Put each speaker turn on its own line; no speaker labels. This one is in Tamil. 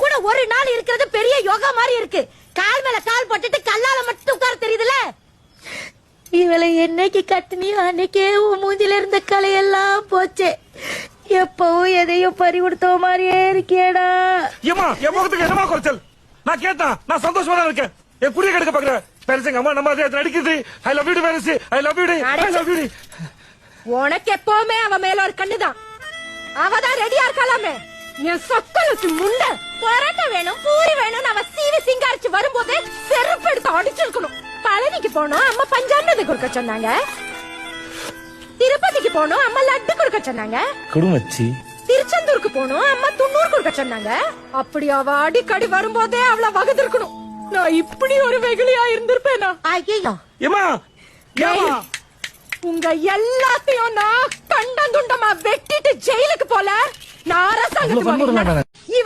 கூட ஒரு நாள் இருக்கிறது பெரிய யோகா மாதிரி இருக்கு. கால் மேல கால் போட்டுட்டு கல்லால மட்டும் உட்கார தெரியுதுல. இவளை என்னைக்கு கட்டினியோ அன்னைக்கே மூஞ்சில இருந்த கலையெல்லாம் போச்சு. எப்பவும் எதையும் பறி கொடுத்த மாதிரியே இருக்கேடா.
ஏமா என் முகத்துக்கு என்னமா குறைச்சல்? நான் கேட்டேன், நான் சந்தோஷமா தான் இருக்கேன். என் குடிய கெடுக்க பாக்குறேன். பெருசுங்க அம்மா நம்ம அதை நடிக்குது. ஐ லவ் யூ பெருசு, I love you, I love you.
உனக்கு எப்பவுமே அவ மேல ஒரு கண்ணுதான். அவதான் ரெடியா இருக்கலாமே. என் சொக்கலுக்கு முண்ட பரோட்டா வேணும், பூரி வேணும். அவ சீவி சிங்காரிச்சு வரும்போது செருப்பு எடுத்து அடிச்சிருக்கணும். பழனிக்கு போனோம், அம்மா பஞ்சாமிரதம் கொடுக்க சொன்னாங்க. திருப்பதிக்கு போனோம், அம்மா லட்டு கொடுக்க சொன்னாங்க.
குடும்பச்சி
திருச்செந்தூருக்கு போனோம், அம்மா துண்ணூர் கொடுக்க சொன்னாங்க. அப்படி அவ அடிக்கடி வரும்போதே அவள வகுத்திருக்கணும். நான் இப்படி ஒரு வெகுளியா இருந்திருப்பேனா? ஐயோ
ஏமா ஏமா
உங்க எல்லாத்தையும் நான் கண்டந்துண்டமா வெட்டிட்டு ஜெயிலுக்கு போல. நான் அரசாங்கத்துக்கு